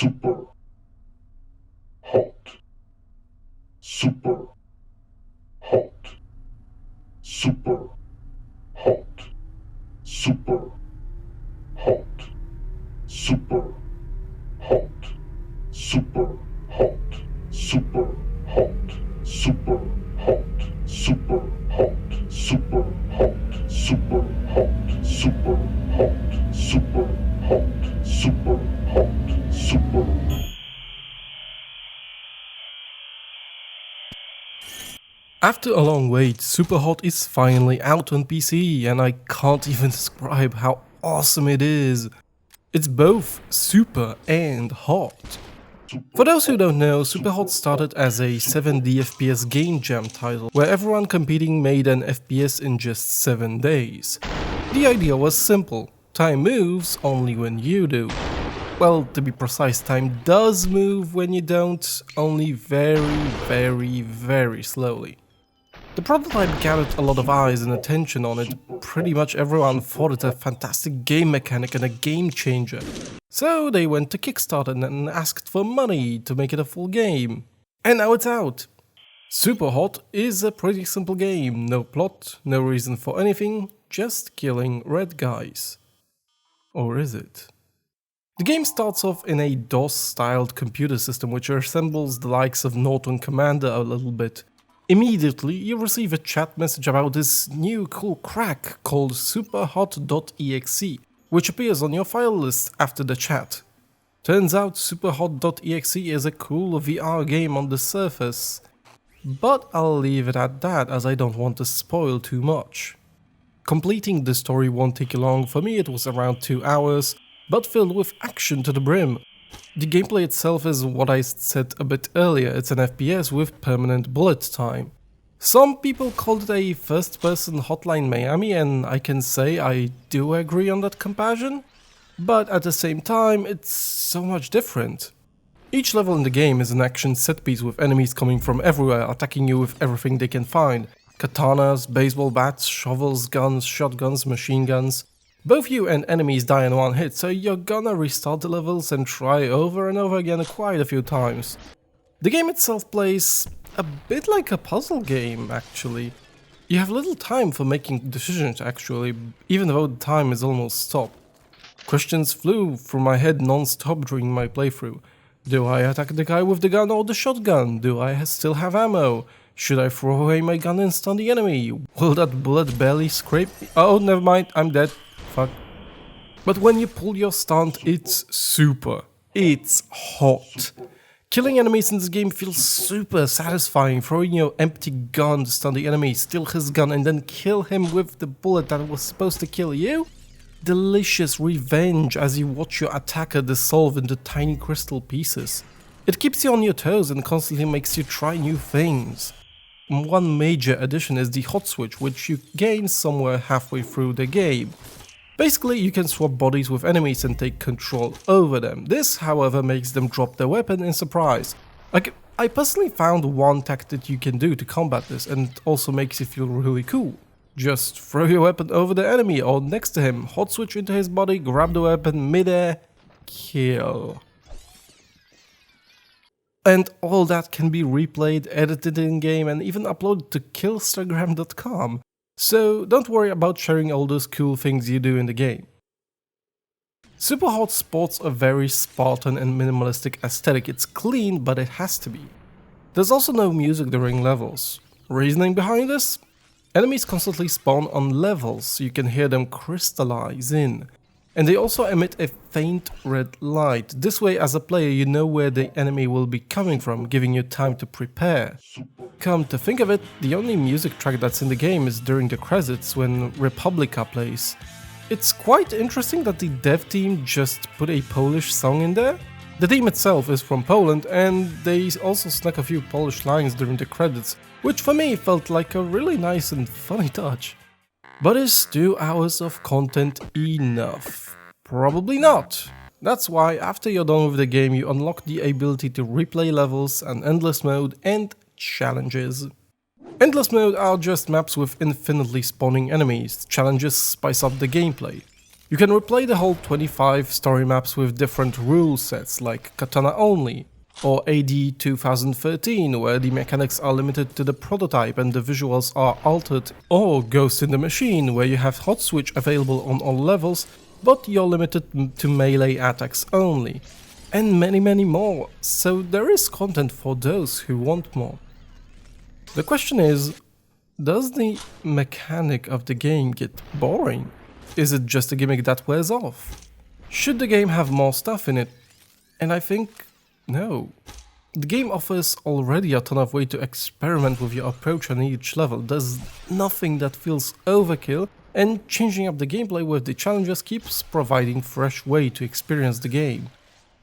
Super hot. Super hot. Super hot. Super hot. Super hot. Super hot. Super hot. Super hot. Super hot. Super hot. Super hot. Super hot. Super hot. Super hot. Super. After a long wait, SUPERHOT is finally out on PC, and I can't even describe how awesome it is. It's both super and hot. For those who don't know, SUPERHOT started as a 7D FPS game jam title, where everyone competing made an FPS in just 7 days. The idea was simple: time moves only when you do. Well, to be precise, time does move when you don't, only very slowly. The prototype gathered a lot of eyes and attention on it. Pretty much everyone thought it a fantastic game mechanic and a game changer. So they went to Kickstarter and asked for money to make it a full game. And now it's out! SUPERHOT is a pretty simple game, no plot, no reason for anything, just killing red guys. Or is it? The game starts off in a DOS-styled computer system which resembles the likes of Norton Commander a little bit. Immediately, you receive a chat message about this new cool crack called SUPERHOT.exe, which appears on your file list after the chat. Turns out SUPERHOT.exe is a cool VR game on the surface, but I'll leave it at that as I don't want to spoil too much. Completing the story won't take long. For me it was around 2 hours, but filled with action to the brim. The gameplay itself is what I said a bit earlier, it's an FPS with permanent bullet time. Some people called it a first-person Hotline Miami, and I can say I do agree on that comparison, but at the same time it's so much different. Each level in the game is an action set piece with enemies coming from everywhere, attacking you with everything they can find. Katanas, baseball bats, shovels, guns, shotguns, machine guns. Both you and enemies die in one hit, so you're gonna restart the levels and try over and over again quite a few times. The game itself plays a bit like a puzzle game, actually. You have little time for making decisions, actually, even though the time is almost stopped. Questions flew through my head non-stop during my playthrough. Do I attack the guy with the gun or the shotgun? Do I still have ammo? Should I throw away my gun and stun the enemy? Will that bullet barely scrape me? Oh, never mind, I'm dead. Fuck. But when you pull your stunt, it's super. It's hot. Killing enemies in this game feels super satisfying. Throwing your empty gun to stun the enemy, steal his gun and then kill him with the bullet that was supposed to kill you? Delicious revenge as you watch your attacker dissolve into tiny crystal pieces. It keeps you on your toes and constantly makes you try new things. One major addition is the hot switch, which you gain somewhere halfway through the game. Basically, you can swap bodies with enemies and take control over them. This, however, makes them drop their weapon in surprise. I personally found one tactic you can do to combat this, and it also makes you feel really cool. Just throw your weapon over the enemy or next to him, hot switch into his body, grab the weapon midair, kill. And all that can be replayed, edited in-game and even uploaded to killstagram.com. So don't worry about sharing all those cool things you do in the game. SUPERHOT sports a very Spartan and minimalistic aesthetic. It's clean, but it has to be. There's also no music during levels. Reasoning behind this? Enemies constantly spawn on levels, so you can hear them crystallize in. And they also emit a faint red light. This way, as a player, you know where the enemy will be coming from, giving you time to prepare. Come to think of it, the only music track that's in the game is during the credits when Republica plays. It's quite interesting that the dev team just put a Polish song in there. The team itself is from Poland, and they also snuck a few Polish lines during the credits, which for me felt like a really nice and funny touch. But is 2 hours of content enough? Probably not. That's why after you're done with the game you unlock the ability to replay levels, an endless mode and challenges. Endless mode are just maps with infinitely spawning enemies. Challenges spice up the gameplay. You can replay the whole 25 story maps with different rule sets like Katana only, or AD 2013 where the mechanics are limited to the prototype and the visuals are altered, or Ghost in the Machine where you have hot switch available on all levels but you're limited to melee attacks only, and many more, so there is content for those who want more. The question is, does the mechanic of the game get boring? Is it just a gimmick that wears off? Should the game have more stuff in it? And I think no. The game offers already a ton of way to experiment with your approach on each level. There's nothing that feels overkill, and changing up the gameplay with the challenges keeps providing fresh way to experience the game.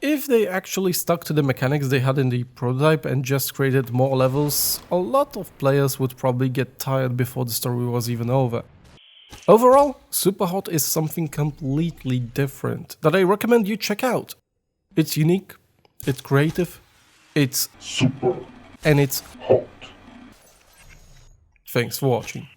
If they actually stuck to the mechanics they had in the prototype and just created more levels, a lot of players would probably get tired before the story was even over. Overall, SUPERHOT is something completely different that I recommend you check out. It's unique, it's creative, it's super and it's hot. Thanks for watching.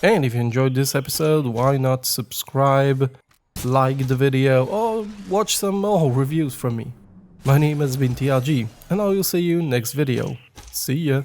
And if you enjoyed this episode, why not subscribe, like the video, or watch some more reviews from me. My name has been TRG, and I will see you next video. See ya!